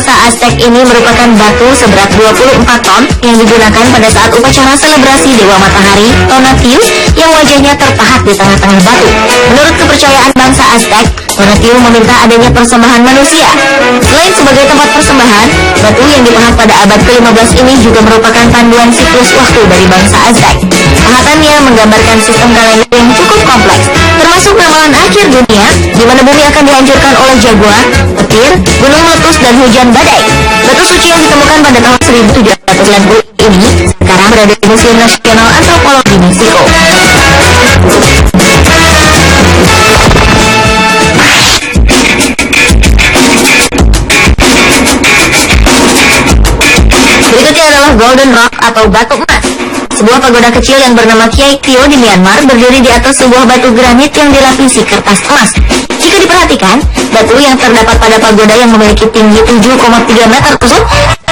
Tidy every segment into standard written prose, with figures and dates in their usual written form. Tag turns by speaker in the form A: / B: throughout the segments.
A: bangsa Aztec ini merupakan batu seberat 24 ton yang digunakan pada saat upacara selebrasi Dewa Matahari, Tonatiuh, yang wajahnya terpahat di tengah-tengah batu. Menurut kepercayaan bangsa Aztec, Tonatiuh meminta adanya persembahan manusia. Selain sebagai tempat persembahan, batu yang dipahat pada abad ke-15 ini juga merupakan panduan siklus waktu dari bangsa Aztec. Pahatannya menggambarkan sistem kalender yang cukup kompleks, termasuk ramalan akhir dunia, di mana bumi akan dihancurkan oleh jaguar, petir, gunung meletus, dan hujan badai. Batu suci yang ditemukan pada tahun 1790 ini sekarang berada di Museum Nasional Antropologi Meksiko. Berikutnya adalah Golden Rock atau batu emas. Sebuah pagoda kecil yang bernama Kyaiktiyo di Myanmar berdiri di atas sebuah batu granit yang dilapisi kertas emas. Jika diperhatikan, batu yang terdapat pada pagoda yang memiliki tinggi 7,3 meter tersebut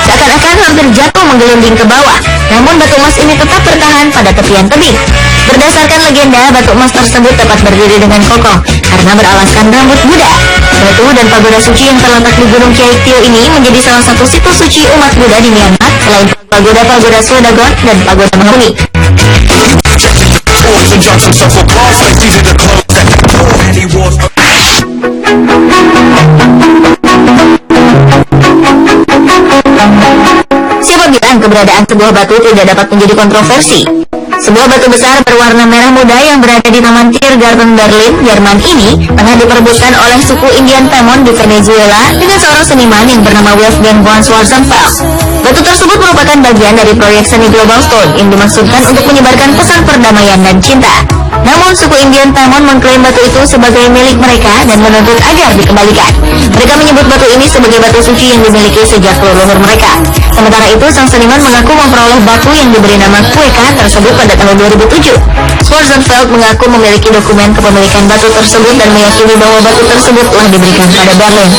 A: seakan-akan hampir jatuh menggelinding ke bawah. Namun batu emas ini tetap bertahan pada tepian tebing. Berdasarkan legenda, batu emas tersebut dapat berdiri dengan kokoh karena beralaskan rambut Buddha. Batu dan pagoda suci yang terletak di Gunung Kyaiktiyo ini menjadi salah satu situs suci umat Buddha di Myanmar, selain pagoda-pagoda Sodagon dan pagoda Mahuni. Siapa bilang keberadaan sebuah batu tidak dapat menjadi kontroversi? Sebuah batu besar berwarna merah muda yang berada di Taman Tiergarten Berlin, Jerman ini pernah diperebutkan oleh suku Indian Temon di Venezuela dengan seorang seniman yang bernama Wolfgang von Schwarzenfeld. Batu tersebut merupakan bagian dari proyek seni Global Stone yang dimaksudkan untuk menyebarkan pesan perdamaian dan cinta. Namun suku Indian Temon mengklaim batu itu sebagai milik mereka dan menuntut agar dikembalikan. Mereka menyebut batu ini sebagai batu suci yang dimiliki sejak leluhur mereka. Sementara itu, sang seniman mengaku memperoleh batu yang diberi nama Kueka tersebut pada tahun 2007. Schwarzenfeld mengaku memiliki dokumen kepemilikan batu tersebut dan meyakini bahwa batu tersebut telah diberikan pada Berlin.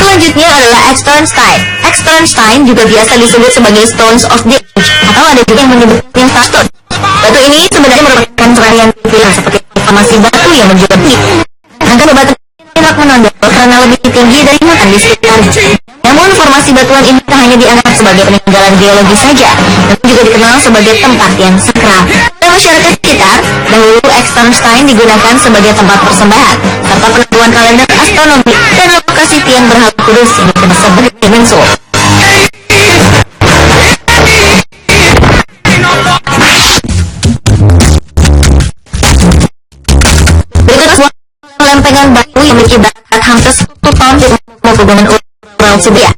A: Selanjutnya adalah Externstein. Externstein juga biasa disebut sebagai Stones of the Age, atau ada juga yang menyebutnya Stone. Batu ini sebenarnya merupakan serangkaian pilar seperti formasi batu yang menjulang tinggi. Angka batu tidak menonjol karena lebih tinggi dari hutan di sekitarnya. Namun formasi batuan ini tak hanya dianggap sebagai peninggalan geologi saja, namun juga dikenal sebagai tempat yang sakral. Dalam masyarakat sekitar, dahulu Externstein digunakan sebagai tempat persembahan, serta penentuan kalender astronomi dan lokasi tiang berhala kudus yang dikenal sebagai Dimenso. Berikutnya lempengan batu yang memiliki berat hampir 1 ton di pegunungan Ural Sibia.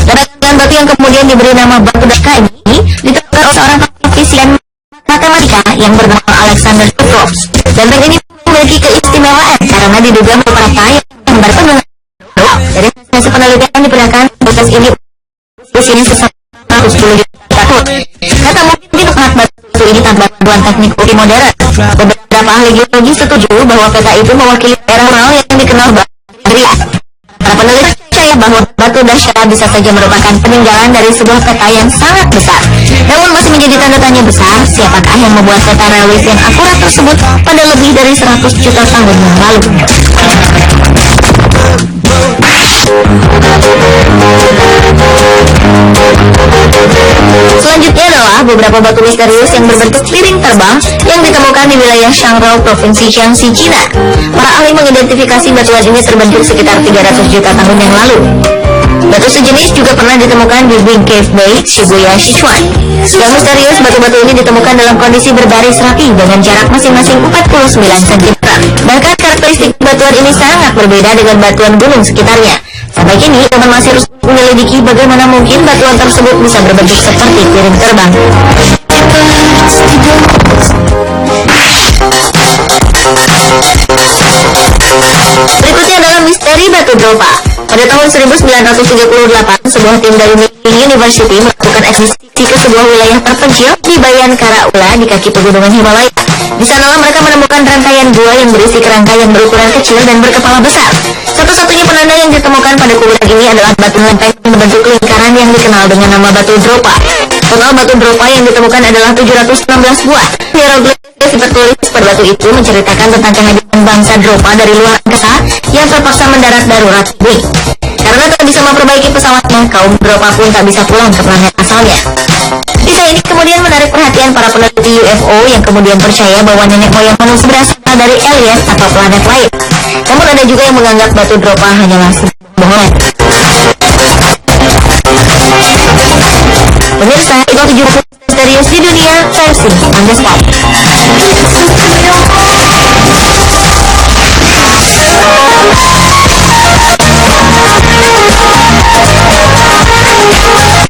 A: Lempengan batu yang kemudian diberi nama batu Daka ini ditemukan oleh seorang fisikawan matematika yang bernama Alexander Forbes. Lempeng ini memiliki keistimewaan karena diduga merupakan yang berpegang. Dari hasil penelitian diperkirakan proses ini usianya 110 juta tahun. Kata mungkin penghat batu ini tanpa bantuan teknik ultra modern. Beberapa ahli geologi setuju bahwa peta itu mewakili era Ural yang dikenal Bactria. Para peneliti percaya bahwa batu Dashka bisa saja merupakan peninggalan dari sebuah peta yang sangat besar. Namun masih menjadi tanda tanya besar, siapakah yang membuat peta relief yang akurat tersebut pada lebih dari 100 juta tahun yang lalu. Selanjutnya adalah beberapa batu misterius yang berbentuk piring terbang yang ditemukan di wilayah Shangrao, Provinsi Jiangxi, Cina. Para ahli mengidentifikasi batuan ini terbentuk sekitar 300 juta tahun yang lalu. Batu sejenis juga pernah ditemukan di Big Cave Bay, Shibuya, Sichuan. Yang misterius, batu-batu ini ditemukan dalam kondisi berbaris rapi dengan jarak masing-masing 49 cm. Bahkan karakteristik batuan ini sangat berbeda dengan batuan gunung sekitarnya. Sampai kini, teman masih harus menyelidiki bagaimana mungkin batuan tersebut bisa berbentuk seperti piring terbang. Berikutnya adalah misteri batu Dropa. Pada tahun 1938, sebuah tim dari Michigan University melakukan ekspedisi ke sebuah wilayah terpencil di Bayan Karaula di kaki pegunungan Himalaya. Di sanalah mereka menemukan rangkaian gua yang berisi kerangka yang berukuran kecil dan berkepala besar. Satu-satunya penanda yang ditemukan pada kuburan ini adalah batu lempeng yang membentuk lingkaran yang dikenal dengan nama batu Dropa. Total batu dropa yang ditemukan adalah 716 buah. Hieroglif tertulis pada batu itu menceritakan tentang kehadiran bangsa dropa dari luar angkasa yang terpaksa mendarat darurat bumi. Karena tak bisa memperbaiki pesawatnya, kaum dropa pun tak bisa pulang ke planet asalnya. Kisah ini kemudian menarik perhatian para peneliti UFO yang kemudian percaya bahwa nenek moyang manusia berasal dari alien atau planet lain. Namun ada juga yang menganggap batu dropa hanyalah sebuah bohongan. Pemirsa, itu 70 misterius di dunia versi on the spot.